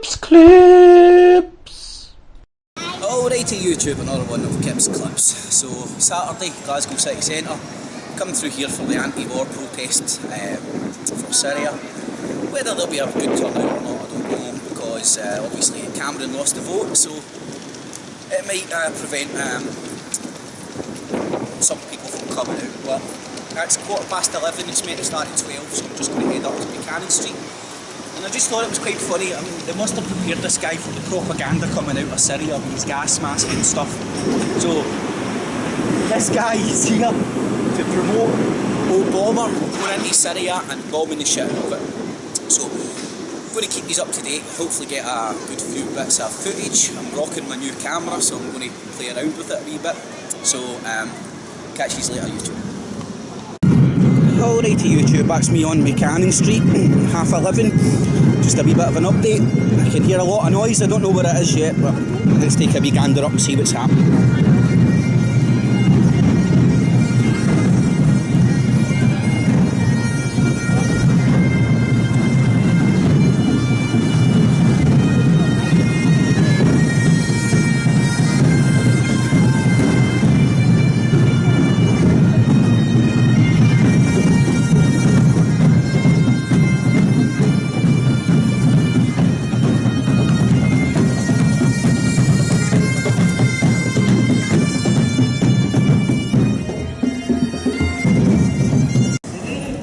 Clips. Alrighty YouTube, another one of Kip's Clips. So Saturday, Glasgow city centre, coming through here for the anti-war protest for Syria. Whether there'll be a good turnout or not, I don't know, because obviously Cameron lost the vote, so it might prevent some people from coming out. But it's 11:15, it's meant to start at 12, so I'm just going to head up to Buchanan Street. And I just thought it was quite funny. I mean, they must have prepared this guy for the propaganda coming out of Syria with his gas mask and stuff. So, this guy is here to promote Obama going into Syria and bombing the shit out of it. So, I'm going to keep these up to date, hopefully get a good few bits of footage. I'm rocking my new camera, so I'm going to play around with it a wee bit. So, catch you later, YouTube. Alrighty YouTube, that's me on Buchanan Street, 11:30. Just a wee bit of an update. I can hear a lot of noise, I don't know what it is yet, but let's take a wee gander up and see what's happening.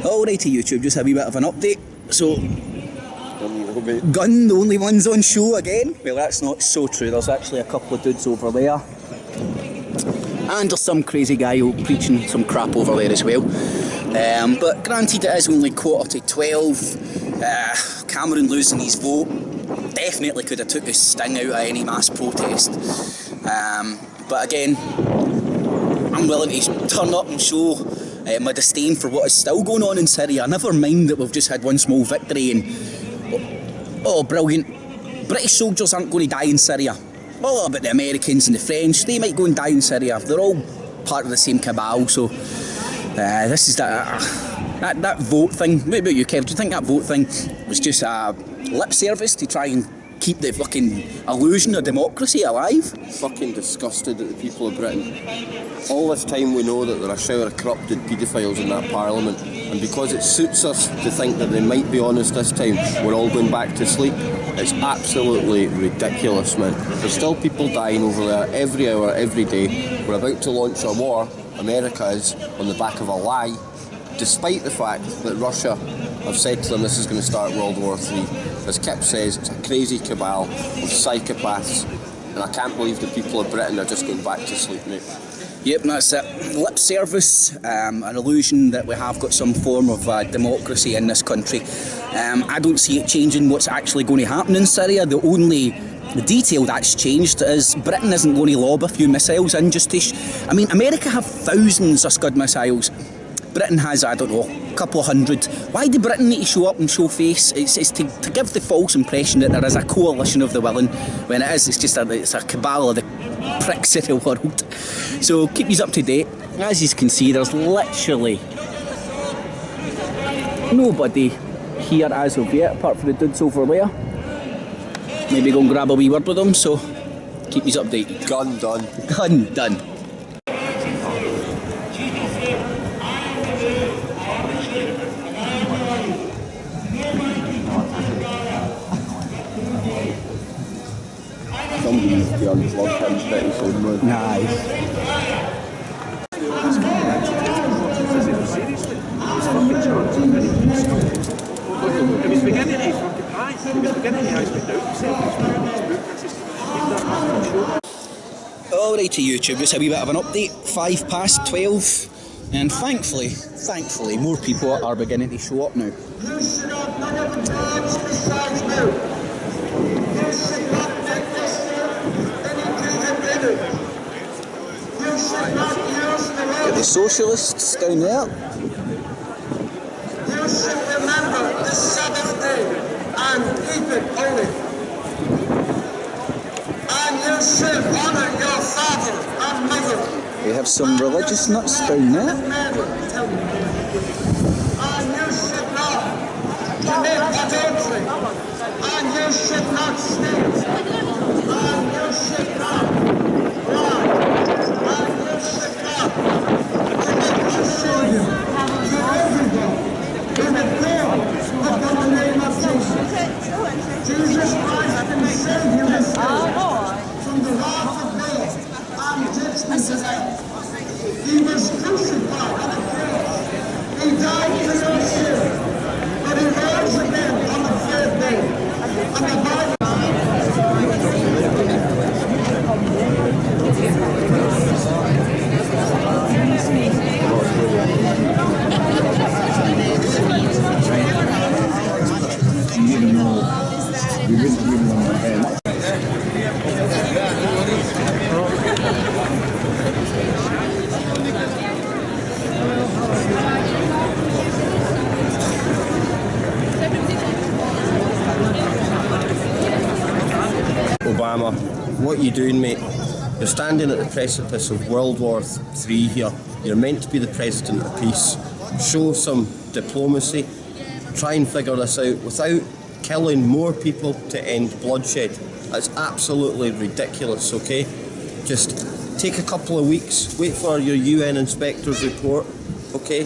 Alrighty YouTube, just a wee bit of an update. So, Gun, the only ones on show again? Well, that's not so true, there's actually a couple of dudes over there. And there's some crazy guy preaching some crap over there as well. But granted, it is only 11:45. Cameron losing his vote definitely could have took the sting out of any mass protest. But again, I'm willing to turn up and show my disdain for what is still going on in Syria. Never mind that we've just had one small victory and oh brilliant, British soldiers aren't going to die in Syria. Well, about the Americans and the French, they might go and die in Syria. They're all part of the same cabal. So this is that vote thing. What about you, Kev? Do you think that vote thing was just a lip service to try and keep the fucking illusion of democracy alive? Fucking disgusted at the people of Britain. All this time we know that there are a shower of corrupted paedophiles in that parliament, and because it suits us to think that they might be honest this time, we're all going back to sleep. It's absolutely ridiculous, man. There's still people dying over there every hour, every day. We're about to launch a war, America is, on the back of a lie, despite the fact that Russia have said to them this is going to start World War III. As Kip says, it's a crazy cabal of psychopaths, and I can't believe the people of Britain are just going back to sleep, mate. Yep, that's it. Lip service, an illusion that we have got some form of democracy in this country. I don't see it changing what's actually going to happen in Syria. The detail that's changed is Britain isn't going to lob a few missiles in just to... I mean, America have thousands of Scud missiles. Britain has, I don't know, a couple of hundred. Why do Britain need to show up and show face? It's to give the false impression that there is a coalition of the willing, when it is, it's a cabal of the pricks of the world. So keep these up to date. As you can see, there's literally nobody here as of yet, apart from the dudes over there. Maybe go and grab a wee word with them, so keep these updated. Gun done. Gun done. Somebody's to unplug him pretty soon, man. Nice. It was beginning to fucking high. It was beginning to actually doubt himself. Alrighty YouTube, just a wee bit of an update. 12:05, and thankfully, more people are beginning to show up now. Got the socialists down there. You should remember this Sabbath day and keep it holy. And you should honour your father and mother. We have some religious nuts down there. And you should not commit adultery. And you should not United States, and you should come. Right, and you should come. To make a Savior to everybody in the name of the name of Jesus. Jesus Christ can save you this day from the wrath of God and judgment to them. He was crucified on the cross. He died for your sin, but he rose again on the third day. And the Bible Obama, what are you doing, mate? You're standing at the precipice of World War III here. You're meant to be the president of peace. Show some diplomacy. Try and figure this out without killing more people to end bloodshed. That's absolutely ridiculous, okay? Just take a couple of weeks, wait for your UN inspector's report, okay?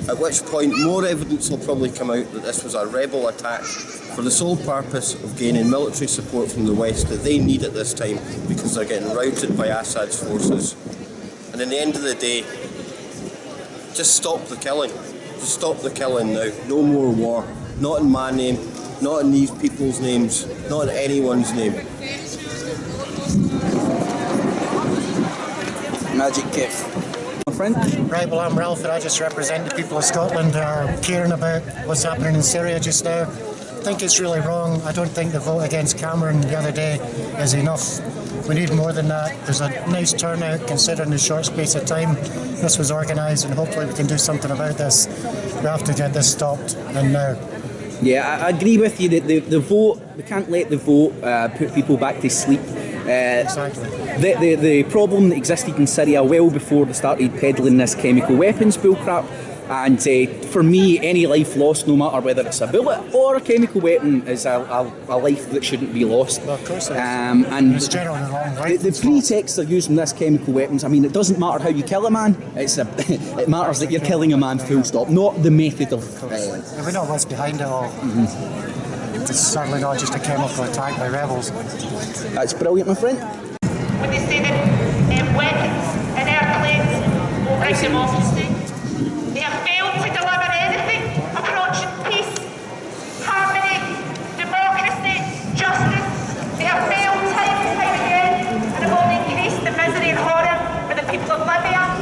At which point more evidence will probably come out that this was a rebel attack for the sole purpose of gaining military support from the West that they need at this time because they're getting routed by Assad's forces. And in the end of the day, just stop the killing. Just stop the killing now. No more war. Not in my name, not in these people's names, not in anyone's name. Magic Kev. My friend? Right, well, I'm Ralph and I just represent the people of Scotland who are caring about what's happening in Syria just now. I think it's really wrong. I don't think the vote against Cameron the other day is enough. We need more than that. There's a nice turnout considering the short space of time this was organised, and hopefully we can do something about this. We have to get this stopped, and now. Yeah, I agree with you that the vote, we can't let the vote put people back to sleep. Exactly. The problem that existed in Syria well before they started peddling this chemical weapons bullcrap, and for me, any life lost, no matter whether it's a bullet or a chemical weapon, is a life that shouldn't be lost. Well, of course it is. And it's generally wrong, right? The pretext they're using this chemical weapons, I mean, it doesn't matter how you kill a man, it matters that you're killing a man full stop, not the method of violence. And we know what's behind it all. It's certainly not just a chemical attack by rebels. That's brilliant, my friend. When they say that weapons and airplanes will bring democracy, they have failed to deliver anything approaching peace, harmony, democracy, justice. They have failed time and time again and have only increased the misery and horror for the people of Libya,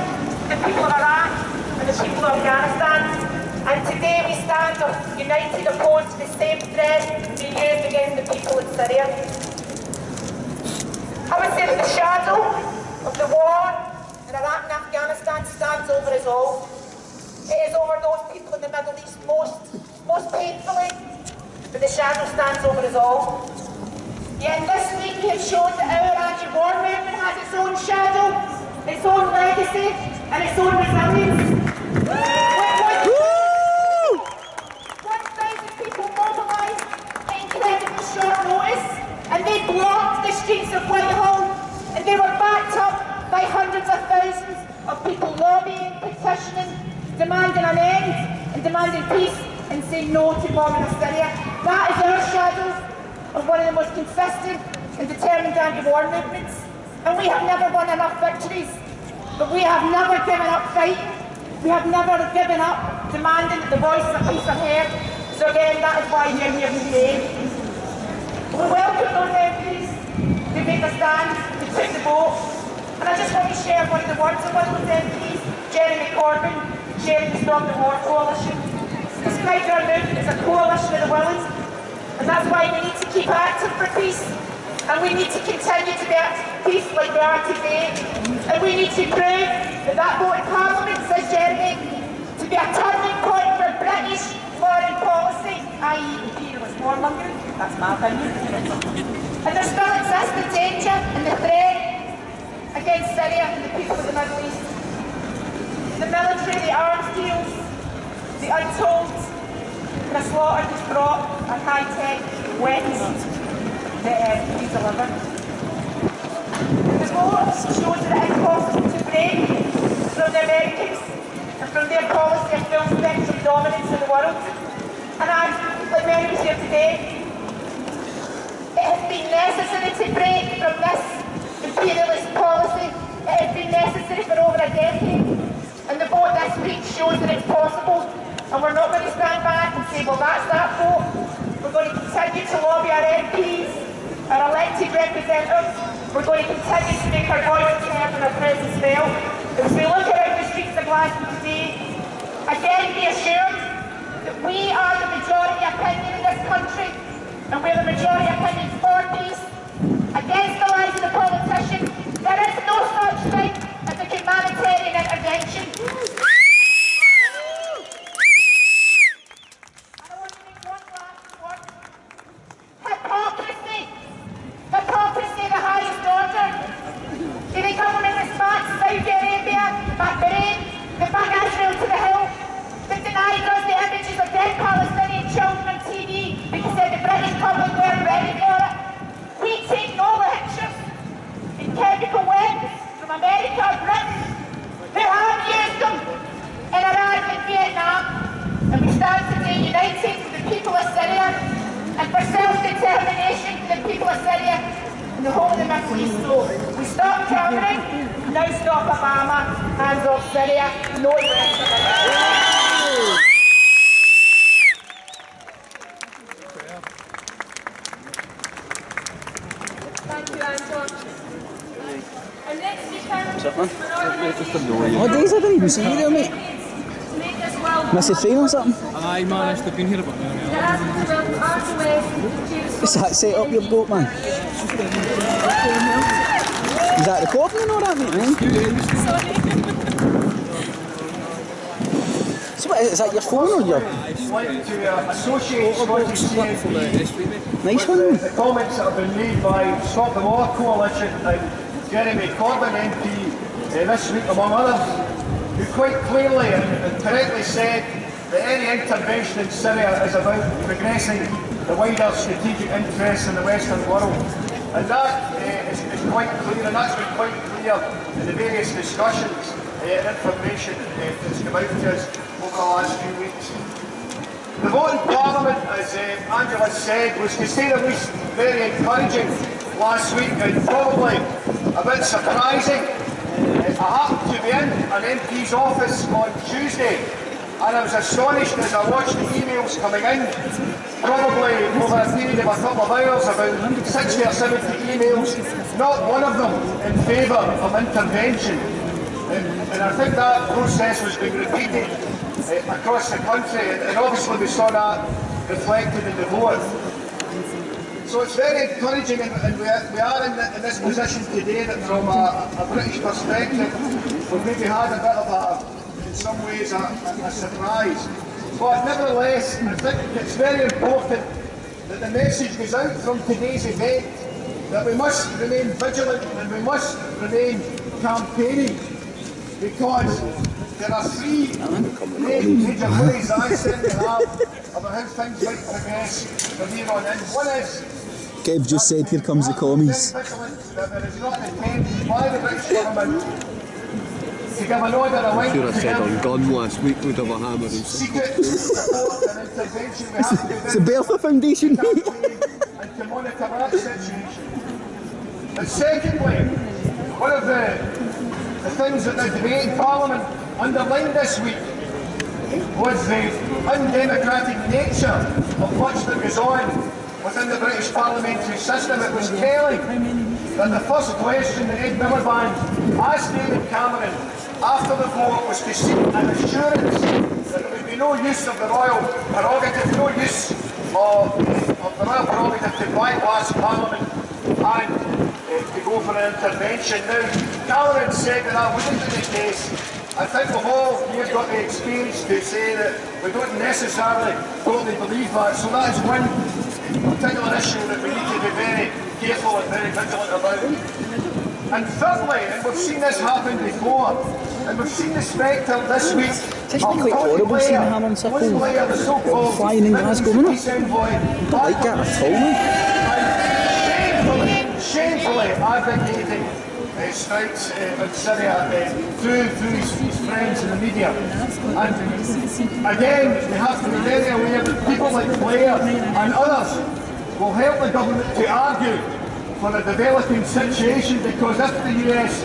the people of Iraq, and the people of Afghanistan. And today we stand united opposed to the same threat being used against the people in Syria. I would say that the shadow of the war in Iraq and Afghanistan stands over us all. It is over those people in the Middle East most painfully, but the shadow stands over us all. Yet this week we have shown that our anti-war movement has its own shadow, its own legacy, and its own resilience. 1,000 people mobilised at incredibly short notice, and they blocked the streets of Whitehall, and they were backed up by hundreds of thousands of people lobbying, petitioning, demanding an end, and demanding peace, and saying no to bombing of Syria. That is our shadow of one of the most consistent and determined anti-war movements. And we have never won enough victories, but we have never given up fighting. We have never given up demanding that the voices of peace are heard. So again, that is why we are here today. We welcome those MPs who made the stand, who took the vote. And I just want to share one of the words of one of those MPs, Jeremy Corbyn, chairing the Stop the War Coalition. Described our movement as a coalition of the willing, and that's why we need to keep active for peace, and we need to continue to be active for peace like we are today, and we need to prove that vote in Parliament, says Jeremy, to be a turning point for British foreign policy, i.e. imperialist warmongering. That's my opinion. And there still exists the danger and the threat against Syria and the people of the Middle East. The military, the arms deals, the untold, and the slaughter that's brought are high-tech weapons. that we deliver. The vote shows that it is possible to break from the Americans and from their policy of full spectrum dominance in the world. And as like many here today, it has been necessary to break from this imperialist policy. It has been necessary for over a decade. And the vote this week shows that it's possible. And we're not going to stand back and say, well, that's that vote. We're going to continue to lobby our MPs, our elected representatives. We're going to continue to make our voices heard and our presence felt. As we look around the streets of Glasgow today, again be assured that we are the majority opinion in this country, and we're the majority opinion for peace. Against the lies of the politician, there is no such thing as a humanitarian intervention. Hypocrisy of the highest order. The government has backed Saudi Arabia, backed Bahrain, they backed Israel to the hill. They denied us the images of dead Palestinian children on TV because the British public weren't ready for it. We take no lectures in chemical weapons from America or Britain, who have used them in Iraq and Vietnam. And we stand today united with the people of Syria and for self-determination for the people of Syria and the whole of the Middle East. So we stop Cameron, now stop Obama, hands off Syria, no rest of it. Thank you, Anton. Our next speaker, Oh, Days, I didn't even see you there, mate. Miss the train or something? Aye, man, I've been here about an Is that set up your boat, man? Is that recording and all that, mate, man? So what, is that your phone or your... Nice one, man. The comments that have been made by Stop the War Coalition and Jeremy Corbyn MP this week, among others, who quite clearly and correctly said that any intervention in Syria is about progressing the wider strategic interests in the Western world. And that is quite clear, and that's been quite clear in the various discussions and information that's come out to us over the last few weeks. The vote in Parliament, as Angela said, was to say the least very encouraging last week and probably a bit surprising. I happened to be in an MP's office on Tuesday and I was astonished as I watched the emails coming in, probably over a period of a couple of hours, about 60 or 70 emails, not one of them in favour of intervention. And I think that process was being repeated across the country, and obviously we saw that reflected in the vote. So it's very encouraging, and we are in this position today that from a British perspective, we've maybe had a bit of a, in some ways, a surprise. But nevertheless, I think it's very important that the message goes out from today's event that we must remain vigilant and we must remain campaigning, because there are three major worries that I certainly have about how things might progress from here on in. One is Kev just said, here comes the commies. that there is not an attempt by the British government to give an order away Should have said on gun last week, we'd have a hammer and secret support and intervention we have to do It's the Bertha Foundation. and to monitor that situation. And secondly, one of the things that the debate in Parliament underlined this week was the undemocratic nature of much that goes on within the British parliamentary system. It was telling that the first question that Ed Miliband asked David Cameron after the vote was to seek an assurance that there would be no use of the royal prerogative, no use of the royal prerogative to bypass Parliament and to go for an intervention. Now, Cameron said that that wouldn't be the case. I think we've all here got the experience to say that we don't necessarily totally believe that. So that is one particular issue that we need to be very careful and very vigilant about. And thirdly, and we've seen this happen before, and we've seen the spectre this week. It's actually quite horrible seeing the hammer and sickle flying in Glasgow, isn't it? I don't like that at all, man. advocating strikes in Syria through his friends in the media. And again, we have to be very aware that people like Blair and others will help the government to argue for a developing situation, because if the US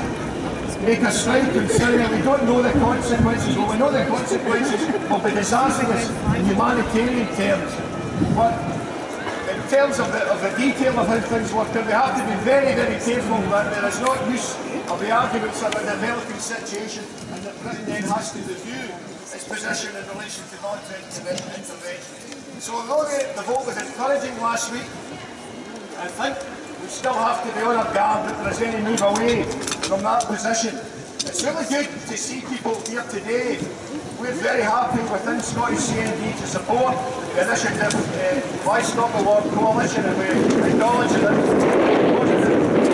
make a strike in Syria, we don't know the consequences. Well, we know the consequences will be disastrous in humanitarian terms. But in terms of the detail of how things work out, we have to be very, very careful that there is not use of the arguments of a developing situation, and that Britain then has to review its position in relation to non-intervention. So although the vote was encouraging last week, I think we still have to be on our guard that there is any move away from that position. It's really good to see people here today. We're very happy within Scottish CND to support the initiative by Stop the War Coalition, and we acknowledge that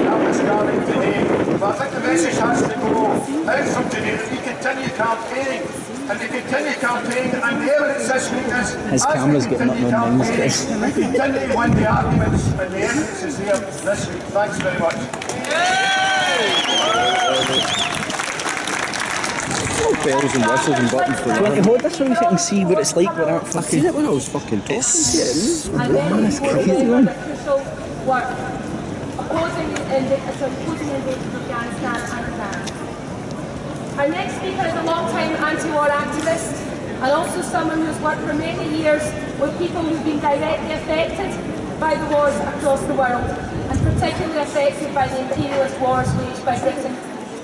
that was starting today. But I think the message has to go out from today that we continue campaigning, and we continue campaigning, and the evidence this week is his camera's getting up on names, guys. we continue to win the arguments, and the evidence is there this week. Thanks very much. Bells and whistles and buttons for Do you want to hold this one so you can see what it's like without fucking... I seen it when I was fucking talking. It's That's crazy, man. Crucial work opposing the invasion of Afghanistan and Iran. Our next speaker is a long-time anti-war activist and also someone who's worked for many years with people who've been directly affected by the wars across the world, and particularly affected by the imperialist wars waged by Britain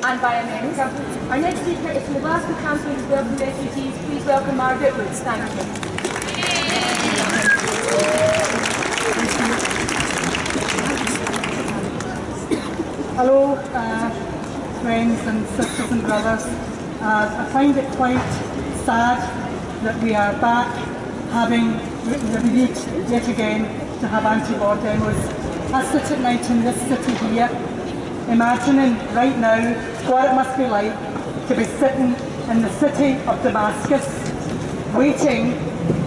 and by America. Our next speaker is from the Glasgow campaign to welcome refugees. Please welcome Margaret Woods. Thank you. Hello, friends and sisters and brothers. I find it quite sad that we are back having the need yet again to have anti-war demos. I sit at night in this city here, imagining right now what it must be like to be sitting in the city of Damascus, waiting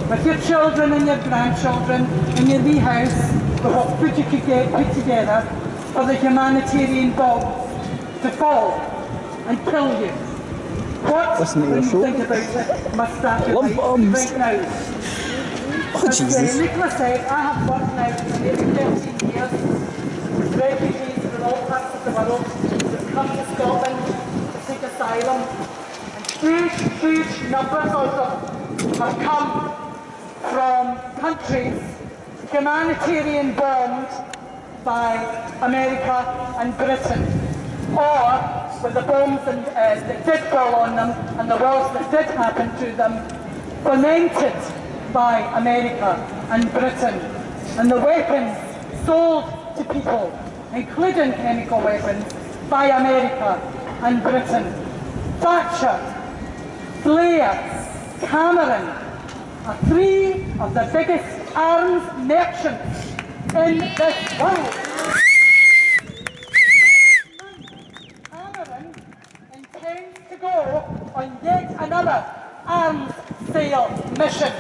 with your children and your grandchildren in your wee house for what food you could get put together for the humanitarian bombs to fall and kill you. What when you think about it must that be like right now? Oh, Jesus. Nicola said, I have worked now for nearly 13 years with refugees from all parts of the world that come to Scotland to seek asylum, and huge numbers of them have come from countries humanitarian bombed by America and Britain, or with the bombs that did fall on them and the wars that did happen to them fomented by America and Britain, and the weapons sold to people, including chemical weapons, by America and Britain. Thatcher, Blair, Cameron are three of the biggest arms merchants in this world. Cameron intends to go on yet another arms sale mission,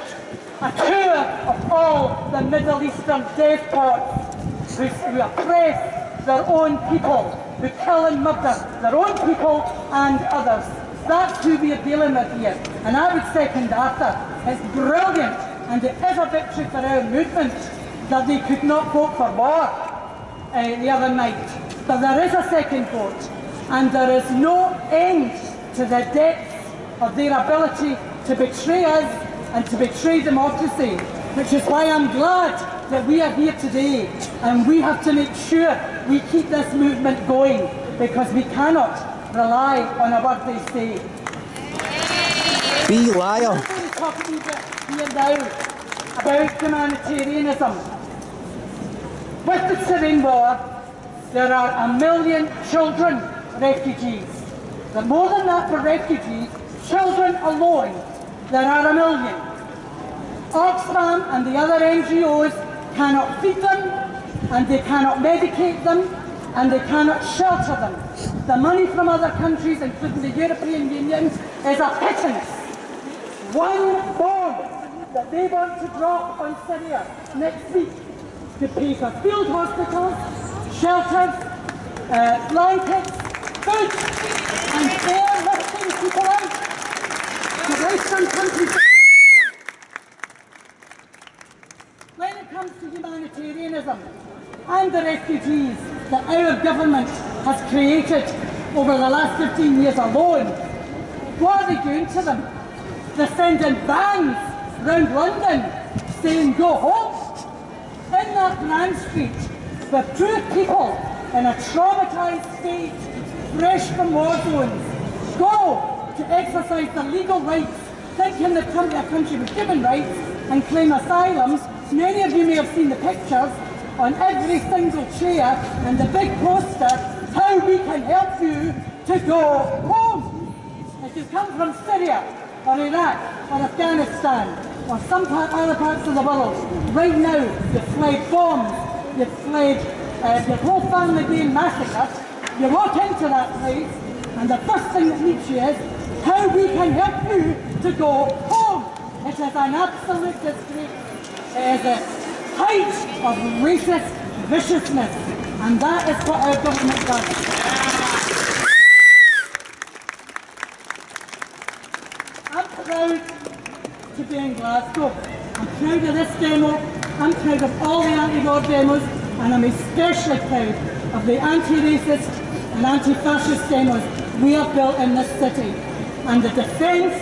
a tour of all the Middle Eastern despots who oppress their own people, who kill and murder their own people and others. That's who we are dealing with here. And I would second Arthur. It's brilliant, and it is a victory for our movement that they could not vote for war the other night. But there is a second vote, and there is no end to the depth of their ability to betray us and to betray democracy, which is why I'm glad that we are here today, and we have to make sure we keep this movement going, because we cannot rely on a word they say. Be liar. I'm going to talk a wee bit here now about humanitarianism. With the Syrian war, there are 1 million children refugees. There are more than that for refugees. Children alone, there are 1 million. Oxfam and the other NGOs cannot feed them, and they cannot medicate them, and they cannot shelter them. The money from other countries, including the European Union, is a pittance. One bomb that they want to drop on Syria next week to pay for field hospitals, shelters, blankets, food, and airlifting people out to Western countries. When it comes to humanitarianism and the refugees that our government has created over the last 15 years alone, what are they doing to them? They're sending vans round London saying go home. In that Grand Street, the poor people in a traumatised state, fresh from war zones, go to exercise their legal rights, thinking they've come to a country with human rights and claim asylum. Many of you may have seen the pictures on every single chair and the big poster, how we can help you to go home. If you come from Syria or Iraq or Afghanistan or some other parts of the world, right now you've fled bombs, you've fled your whole family being massacred, you walk into that place and the first thing that meets you is how we can help you to go home. It is an absolute disgrace. It is a height of racist viciousness, and that is what our government does. I'm proud to be in Glasgow. I'm proud of this demo. I'm proud of all the anti-war demos, and I'm especially proud of the anti-racist and anti-fascist demos we have built in this city, and the defence,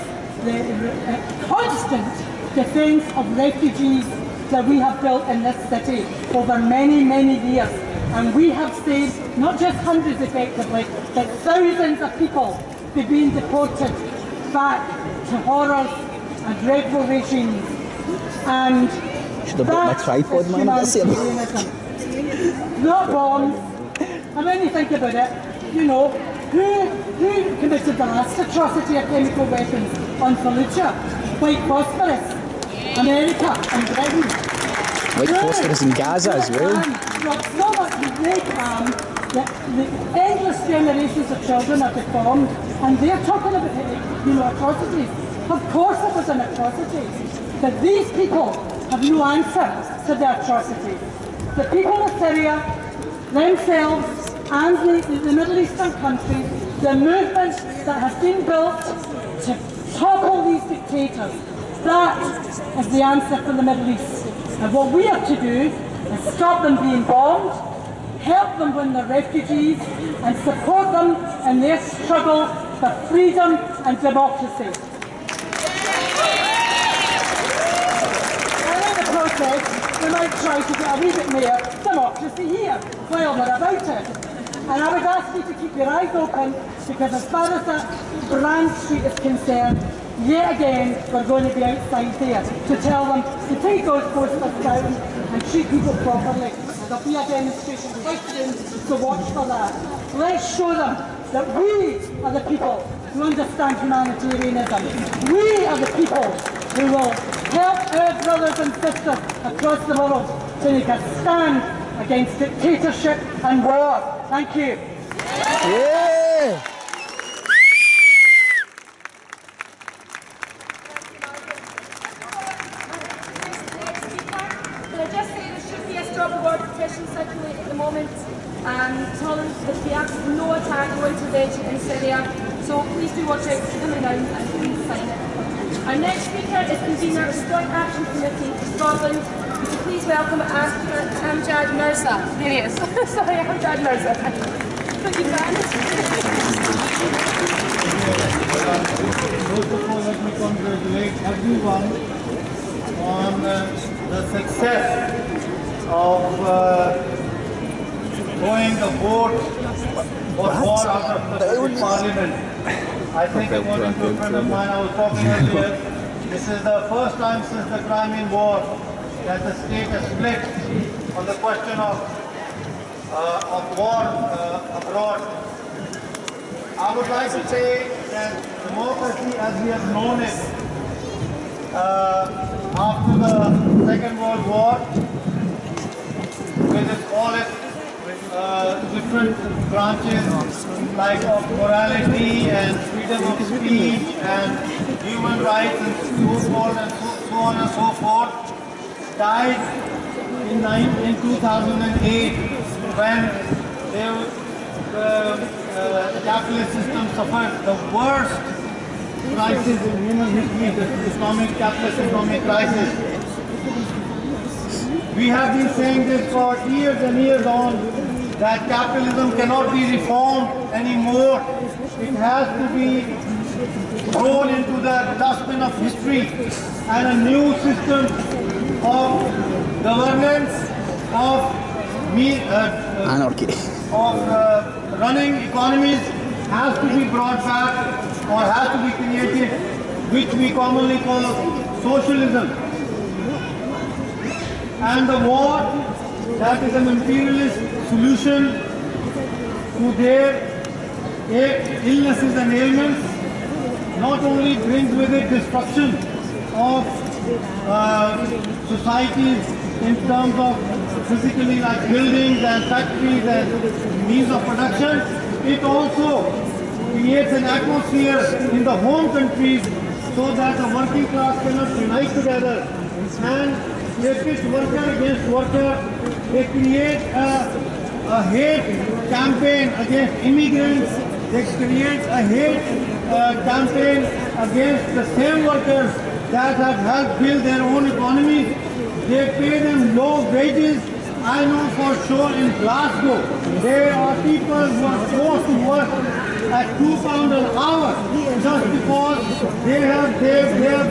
the constant defence of refugees that we have built in this city over many, many years. And we have saved not just hundreds effectively, but thousands of people being deported back to horrors and dreadful regimes. And should have brought my tripod, man. Not bombs. And when you think about it, you know, who committed the last atrocity of chemical weapons on Fallujah? White phosphorus. America and Britain. White phosphorus in Gaza as well. So much they can that the endless generations of children are deformed, and they're talking about, you know, atrocities. Of course it was an atrocity, but these people have no answer to the atrocities. The people of Syria themselves and the Middle Eastern countries, the movement that has been built to topple these dictators, that is the answer for the Middle East. And what we have to do is stop them being bombed, help them when they're refugees, and support them in their struggle for freedom and democracy. And in the process, we might try to get a wee bit more democracy here while we're about it. And I would ask you to keep your eyes open, because as far as that Grand Street is concerned, yet again we're going to be outside there to tell them to take those posters down and treat people properly. There'll be a demonstration quite soon, so watch for that. Let's show them that we are the people who understand humanitarianism. We are the people who will help our brothers and sisters across the world to make a stand against dictatorship and war. Thank you. Yeah. Can I just say there should be a stop the war petition circulating at the moment, telling there be absolutely no attack, no intervention in Syria. So please do watch out for coming down and please sign it. Our next speaker is convener of the Joint Action Committee for Scotland. Would you please welcome Amjad Mirza. There he is. Sorry, Amjad Mirza. Thank you, man. First of all, let me congratulate everyone on the success of going the vote for war out of the Parliament. I think according to a friend of mine, I was talking earlier, this is the first time since the Crimean War that the state has split on the question of war abroad. I would like to say that democracy as we have known it after the Second World War, with all its different branches like of morality and freedom of speech and human rights and so forth and so on and so forth, died in 2008 when the capitalist system suffered the worst crisis in human history, the capitalist economic crisis. We have been saying this for years and years on, that capitalism cannot be reformed anymore. It has to be thrown into the dustbin of history, and a new system of governance, of anarchy, of running economies has to be brought back, or has to be created, which we commonly call socialism. And the war, that is an imperialist solution to their illnesses and ailments, not only brings with it destruction of societies in terms of physically, like buildings and factories and means of production, it also creates an atmosphere in the home countries so that the working class cannot unite together, and they pit worker against worker. They create a hate campaign against immigrants. They create a hate campaign against the same workers that have helped build their own economies. They pay them low wages. I know for sure in Glasgow, there are people who are forced to work at £2 an hour just because they have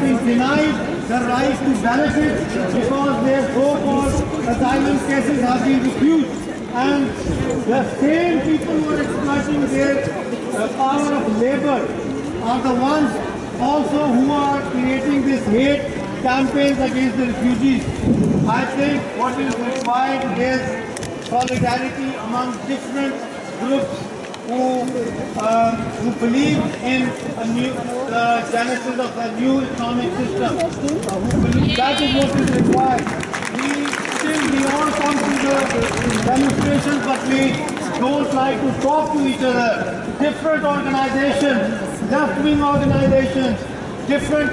been denied the right to benefit because their so-called asylum cases have been refused. And the same people who are exploiting their power of labor are the ones also who are creating this hate campaigns against the refugees. I think what is required is solidarity among different groups who believe in a new genesis of a new economic system. Who believe that is what is required. We all come to the demonstrations, but we don't like to talk to each other. Different organizations, left-wing organizations, different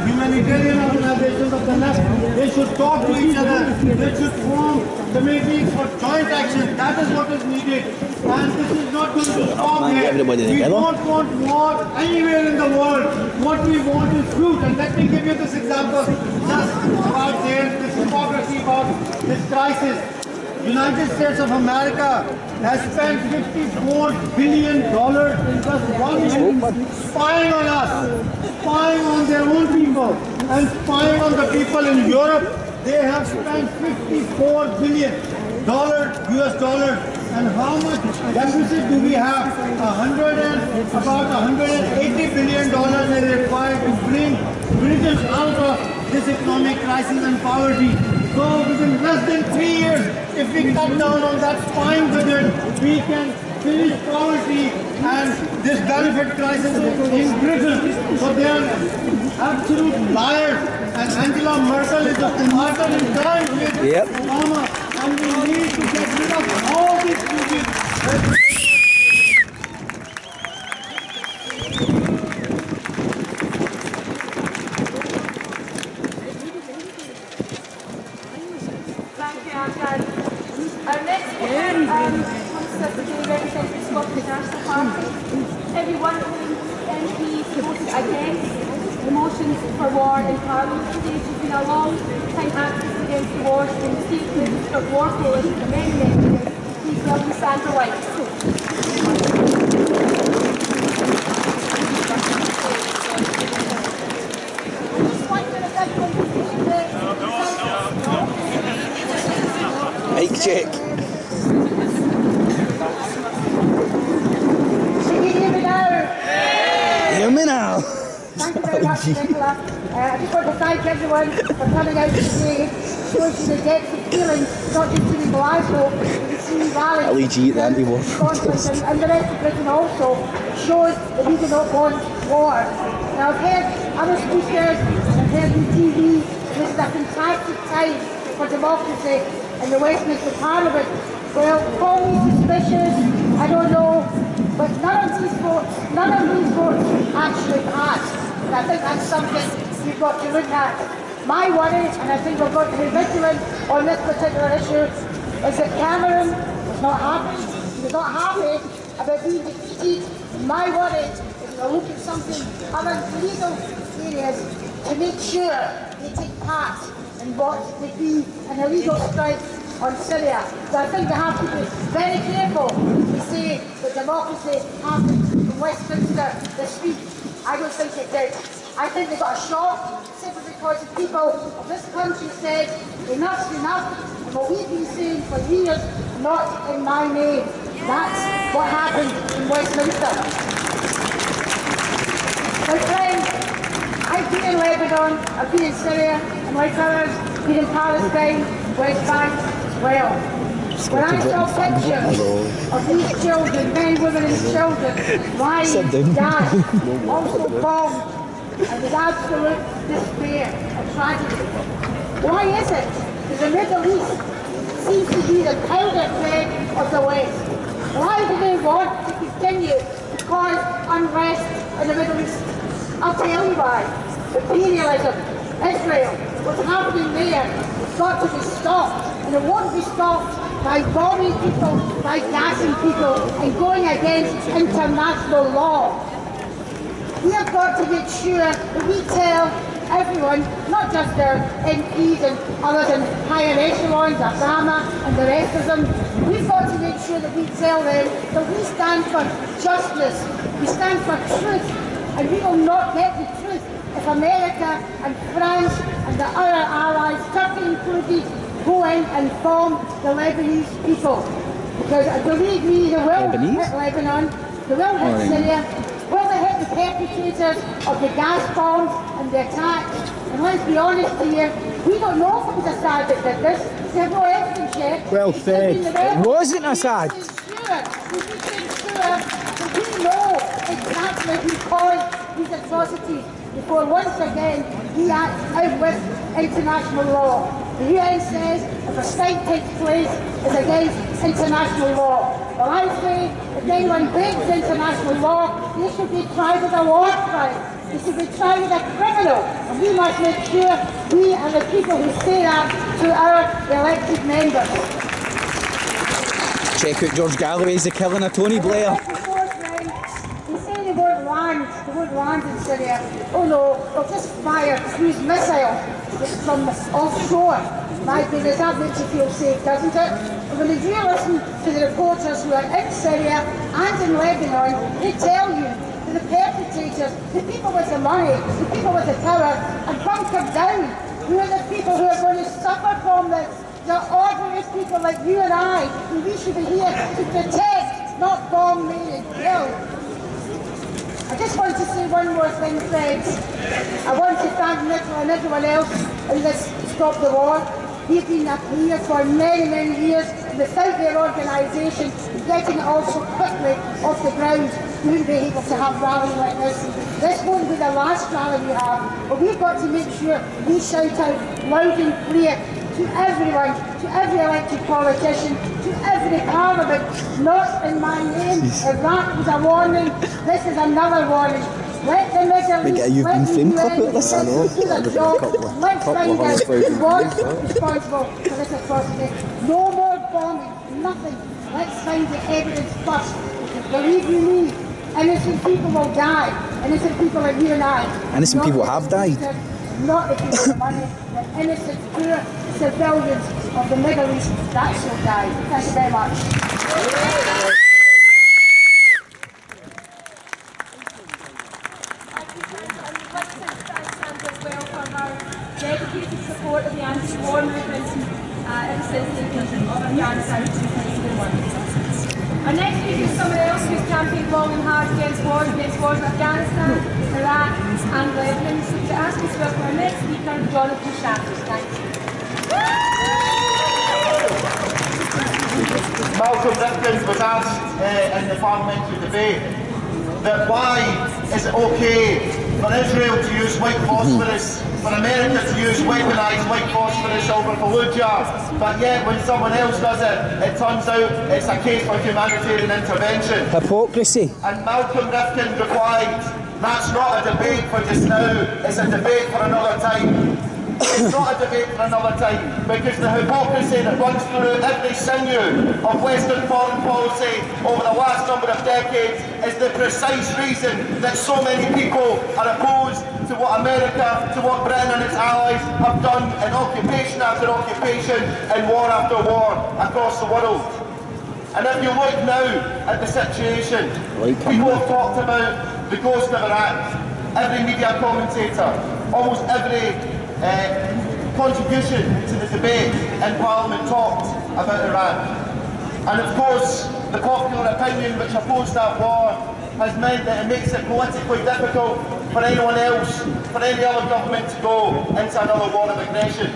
humanitarian organizations of the left, they should talk to each other. They should form committees for joint action. That is what is needed. And this is not going to stop here. We don't want war anywhere in the world. What we want is fruit. And let me give you this example just about this hypocrisy about this crisis. United States of America has spent $54 billion in just 1 year spying on us, spying on their own people, and spying on the people in Europe. They have spent $54 billion US dollars. And how much deficit do we have? About $180 billion is required to bring Britain out of this economic crisis and poverty. So within less than 3 years, if we cut down on that spying budget, we can finish poverty and this benefit crisis in Britain. So they are absolute liars. And Angela Merkel is a partner in crime with Obama. And we need to get rid of all these stupid. Our next speaker comes to represent the Scottish National Party. Everyone of the MPs voted against the motions for war in Parliament today. She's been a long time activist against the wars in the State Minister of War Coalition for many years. Please welcome Sandra White. Mic check. Can you hear me now? Hear me now. Thank you very much, Nicola. I just want to thank everyone for coming out today, showing you the depth of feeling, not just in Glasgow, but the Sea Valley. AUG, the anti-war Scotland and the rest of Britain also shows that we do not want war. Now I've heard other speakers, I've heard on TV, this is a fantastic time for democracy in the Westminster Parliament. Well, call me suspicious, I don't know, but none of these votes actually passed. And I think that's something we've got to look at. My worry, and I think we've got to be vigilant on this particular issue, is that Cameron was not happy. He He's not happy about being defeated. My worry is to look at something other legal areas to make sure they take part in what would be an illegal strike on Syria. So I think we have to be very careful to say that democracy happened in Westminster this week. I don't think it did. I think they got a shock simply because the people of this country said enough's enough, and what we've been saying for years, not in my name. That's what happened in Westminster. My friends, I've been in Lebanon, I've been in Syria, and like others, been in Palestine, West Bank as well. When I saw pictures of these children, men, women and children, lying, dying, also bombed, and with absolute despair and tragedy. Why is it that the Middle East seems to be the powder keg of the West? Why do they want to continue to cause unrest in the Middle East? I'll tell you why. Imperialism, Israel, what's happening there has got to be stopped, and it won't be stopped by bombing people, by gassing people, and going against international law. We have got to make sure that we tell everyone, not just their MPs and others in higher echelons, Obama and the rest of them, we've got to make sure that we tell them that we stand for justice, we stand for truth, and we will not get the truth if America and France and the other allies, Turkey included, go in and bomb the Lebanese people. Because believe me, they will hit Lebanon, they will hit Syria, will they hit the perpetrators of the gas bombs and the attacks? And let's be honest here, we don't know if it was Assad that did this. We have no evidence yet. Well said. It wasn't Assad. We know exactly who caused these atrocities before once again we act out with international law. The UN says if a strike takes place, it's against international law. Well, I say if anyone breaks international law, they should be tried with a war crime. They should be tried with a criminal. And we must make sure we are the people who say that to our elected members. Check out George Galloway's The Killing of Tony Blair. They say they won't land in Syria. Oh no, they'll just fire cruise missiles from offshore. My goodness, that makes you feel safe, doesn't it? And when you do listen to the reporters who are in Syria and in Lebanon, they tell you that the perpetrators, the people with the money, the people with the power, are bunkered down. Who are the people who are going to suffer from this? The ordinary people like you and I, who we should be here to protect, not bomb, maim and kill. I just want to say one more thing, friends. I want to thank Nicola and everyone else in this Stop the War. They've been up here for many, many years without their organisation getting it all so quickly off the ground. We wouldn't be able to have rallies like this. This won't be the last rally we have, but we've got to make sure we shout out loud and clear to everyone, to every elected politician, to every parliament, not in my name. If that was a warning, this is another warning. Let the Middle East, let the UN, do the job. Let's find out who was responsible for this atrocity. No more bombing, nothing. Let's find the evidence first. Because believe you me, innocent people will die. Innocent people like you and I. Innocent people have died. Not the people with money, but innocent, poor civilians of the Middle East, that shall die. Thank you very much. Dedicated support of the anti-war movement ever since the invasion of Afghanistan in 2001. Our next speaker is someone else who's campaigned long and hard against wars in Afghanistan, Iraq and Lebanon. So to ask us about our next speaker, Jonathan Shafters. Thank you. Malcolm Rifkin was asked in the parliamentary debate that why is it okay for Israel to use white phosphorus, for America to use weaponised white phosphorus over Fallujah, but yet when someone else does it, it turns out it's a case for humanitarian intervention. Hypocrisy. And Malcolm Rifkin replied, that's not a debate for just now, it's a debate for another time. It's not a debate for another time, because the hypocrisy that runs through every sinew of Western foreign policy over the last number of decades is the precise reason that so many people are opposed to what America, to what Britain and its allies have done in occupation after occupation and war after war across the world. And if you look now at the situation, people have talked about the ghost of Iraq. Every media commentator, almost every contribution to the debate in Parliament talked about Iran. And of course, the popular opinion which opposed that war has meant that it makes it politically difficult for anyone else, for any other government to go into another war of aggression.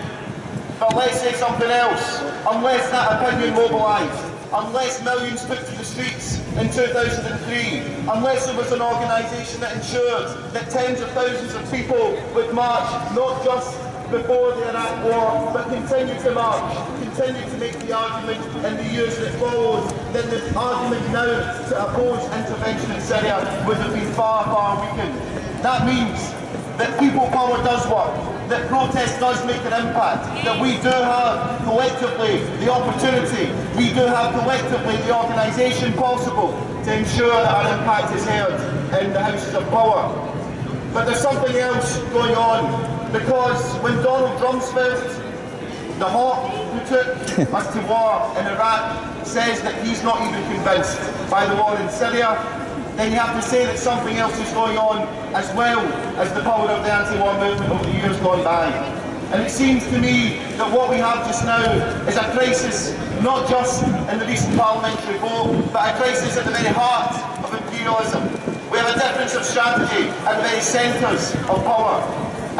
But let's say something else. Unless that opinion mobilised, unless millions took to the streets in 2003, unless there was an organisation that ensured that tens of thousands of people would march, not just before the Iraq war, but continue to march, continue to make the argument in the years that followed, then the argument now to oppose intervention in Syria would have been far, far weakened. That means that people power does work, that protest does make an impact, that we do have collectively the opportunity, we do have collectively the organisation possible to ensure that our impact is heard in the Houses of Power. But there's something else going on, because when Donald Rumsfeld, the hawk who took us to war in Iraq, says that he's not even convinced by the war in Syria, then you have to say that something else is going on as well as the power of the anti-war movement over the years gone by. And it seems to me that what we have just now is a crisis, not just in the recent parliamentary vote, but a crisis at the very heart of imperialism. We have a difference of strategy at the very centres of power.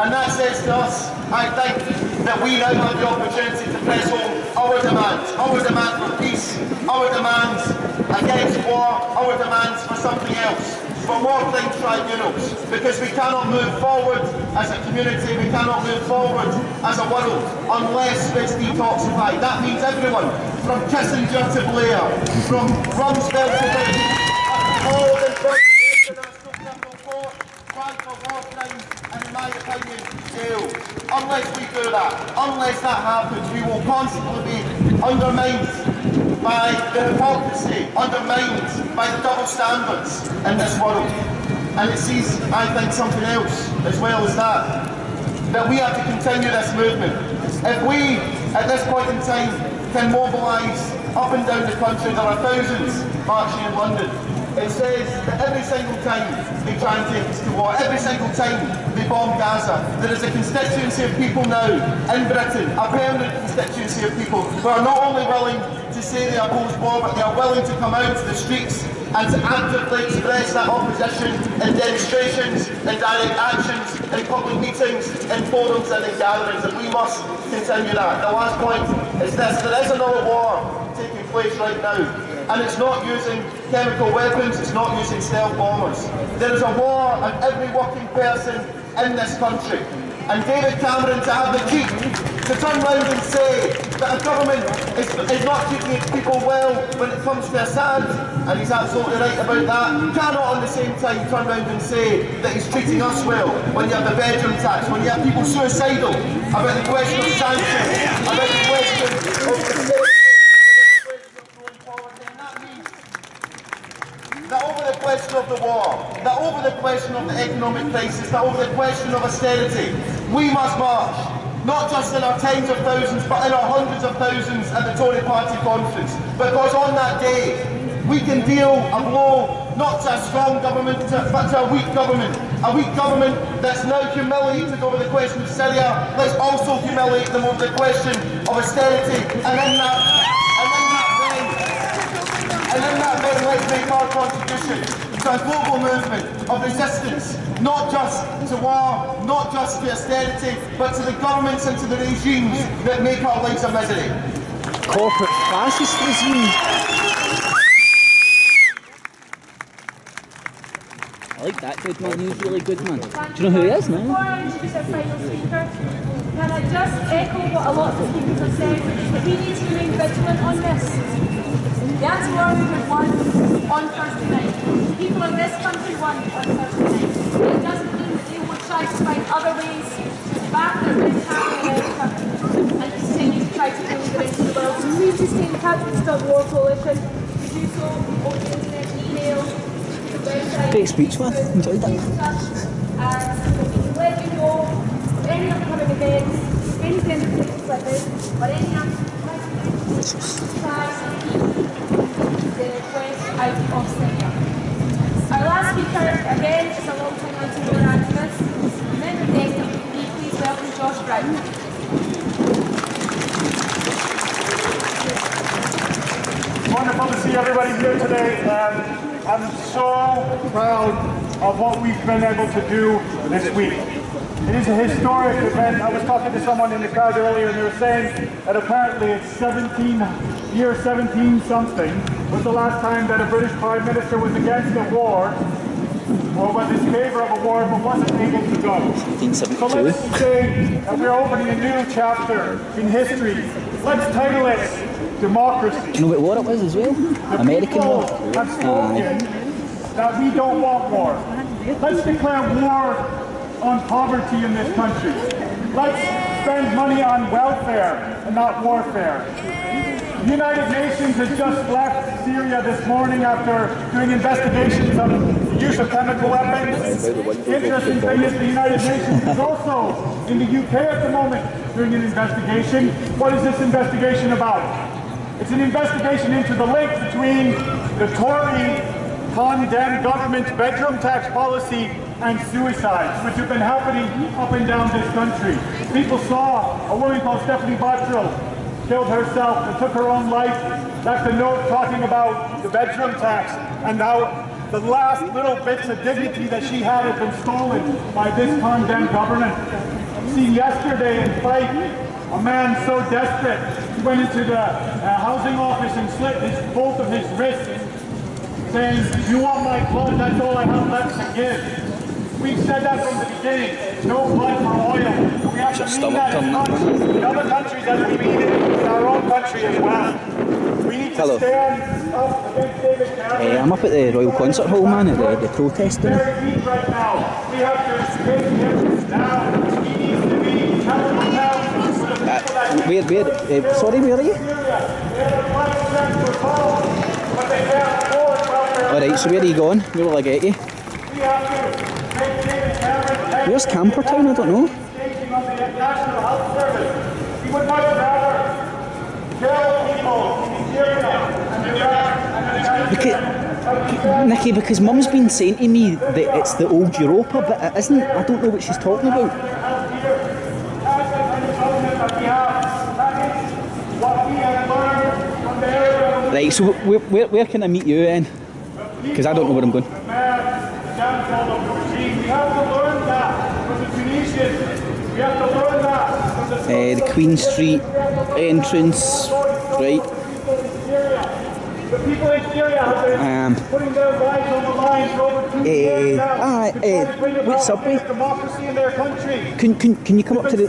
And that says to us, I think, that we now have the opportunity to press home our demand for peace, our demands against war, our demands for something else, for more crime tribunals, because we cannot move forward as a community, we cannot move forward as a world unless it's detoxified. That means everyone, from Kissinger to Blair, from Rumsfeld to Bush, all in front of the International Criminal Court, tried for war crimes, and in my opinion, jailed. Unless we do that, unless that happens, we will constantly be undermined by the hypocrisy, undermined by the double standards in this world. And it sees, I think, something else as well as that we have to continue this movement. If we, at this point in time, can mobilise up and down the country, there are thousands marching in London. It says that every single time they try and take us to war, every single time they bomb Gaza, there is a constituency of people now in Britain, a permanent constituency of people who are not only willing to say they oppose war, but they are willing to come out to the streets and to actively express that opposition in demonstrations, in direct actions, in public meetings, in forums and in gatherings, and we must continue that. The last point is this: there is another war taking place right now. And it's not using chemical weapons, it's not using stealth bombers. There is a war on every working person in this country. And David Cameron to have the cheek to turn round and say that a government is not treating its people well when it comes to Assad, and he's absolutely right about that, cannot at the same time turn round and say that he's treating us well when you have the bedroom tax, when you have people suicidal about the question of sanctions, about the question of the that over the question of the war, that over the question of the economic crisis, that over the question of austerity, we must march, not just in our tens of thousands, but in our hundreds of thousands at the Tory party conference, because on that day, we can deal a blow not to a strong government, but to a weak government that's now humiliated over the question of Syria. Let's also humiliate them over the question of austerity, and in that vein, let's make our contribution to a global movement of resistance, not just to war, not just to austerity, but to the governments and to the regimes that make our lives a misery. Corporate fascist regime. I like that good man, he's really good man. Do you know who he is now? Before I introduce our final speaker, can I just echo what a lot of speakers have said, that we need to remain vigilant on this. The anti-war movement won on Thursday night. The people in this country won on Thursday night. It doesn't mean that they will try to find other ways to back their mentality contact the Stop War Coalition, to do so over the internet, email, the website. Great speech, man. Enjoyed that. And we can let you know of any upcoming events, any demonstrations like this, or any activities the request out of Syria. Our last speaker, again, is a long-time anti-war activist, member of the SWP. Please welcome Josh Brown. Wonderful to see everybody here today. I'm so proud of what we've been able to do this week. It is a historic event. I was talking to someone in the crowd earlier and they were saying that apparently it's year 17-something was the last time that a British Prime Minister was against a war or was in favour of a war but wasn't able to go. So let's say that we're opening a new chapter in history. Let's title it Democracy. Do you know what war it was as well? American war. Have spoken that we don't want war. Let's declare war on poverty in this country. Let's spend money on welfare and not warfare. The United Nations has just left Syria this morning after doing investigations of the use of chemical weapons. Interesting thing is the United Nations is also in the UK at the moment doing an investigation. What is this investigation about? It's an investigation into the link between the Tory condemned government's bedroom tax policy and suicides, which have been happening up and down this country. People saw a woman called Stephanie Bottrell killed herself and took her own life, left a note talking about the bedroom tax and how the last little bits of dignity that she had been stolen by this condemned government. See, yesterday in Fife, a man so desperate, he went into the housing office and slit both of his wrists, saying, "If you want my blood, that's all I have left to give." We've said that from the beginning. No blood for oil. We have to mean that in other countries as we mean it in our own country as well. We need to stand up against David Cameron. I'm up at the Royal Concert Hall, man, at the protesting. Very weak right now. We have to take him now. He needs to be held accountable for the people that sorry, where are you? Alright, so where are you going? Where will I get you? Where's Campertown? I don't know. Nicky, because Mum's been saying to me that it's the old Europa, but it isn't. I don't know what she's talking about. Right, so where can I meet you then? Because I don't know where I'm going. The Queen Street entrance, right? The people in Syria have been putting their lives on the line for over 2 years now. What subway? Democracy in their country. Can you come up to the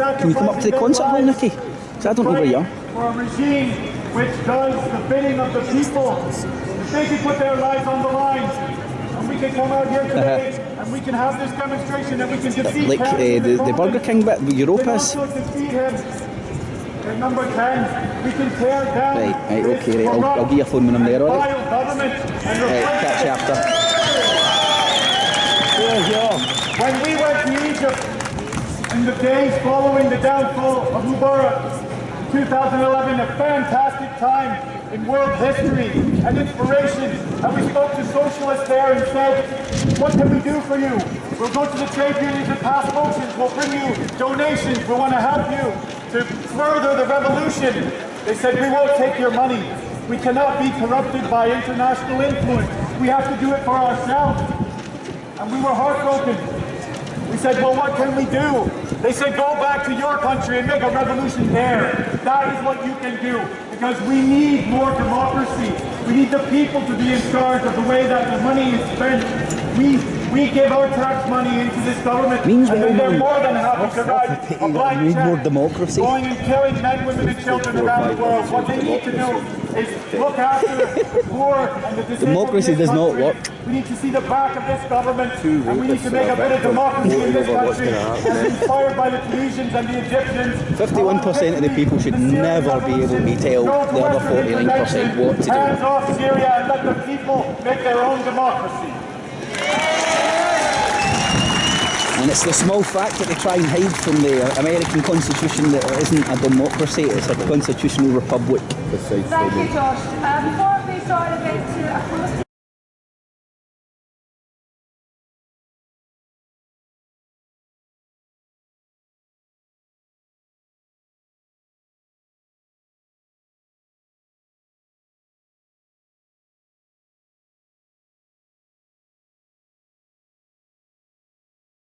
concert hall, Nicky? Because I don't know where you are. For a regime which does the bidding of the people. If they can put their lives on the line, and we can come out here today, and we can have this demonstration, and we can defeat like the Burger King bit, Europa's. At number 10, we can tear down. Right, okay, right. I'll give you a phone when I'm there, alright? Right, catch you after. When we went to Egypt in the days following the downfall of Mubarak, 2011, a fantastic time in world history and inspiration. And we spoke to socialists there and said, what can we do for you? We'll go to the trade unions and pass motions. We'll bring you donations. We want to help you to further the revolution. They said, we won't take your money. We cannot be corrupted by international influence. We have to do it for ourselves. And we were heartbroken. We said, well, what can we do? They said, go back to your country and make a revolution there. That is what you can do, because we need more democracy. We need the people to be in charge of the way that the money is spent. We We give our tax money into this government, Means and we then they're only- more than happy to write a blank need more check, democracy. going and killing men, women and children around the world. What they need to do is look after the poor and the disabled. Democracy in this does not country. work. We need to see the back of this government, and we need to make a bit of democracy in this country, as inspired by the Tunisians and the Egyptians. 51% of the people should never be able to tell the other 49% what to do. Hands off Syria and let the people make their own democracy. And it's the small fact that they try and hide from the American Constitution that it isn't a democracy, it's a constitutional republic. Thank you, Josh. Before we sort of get to a close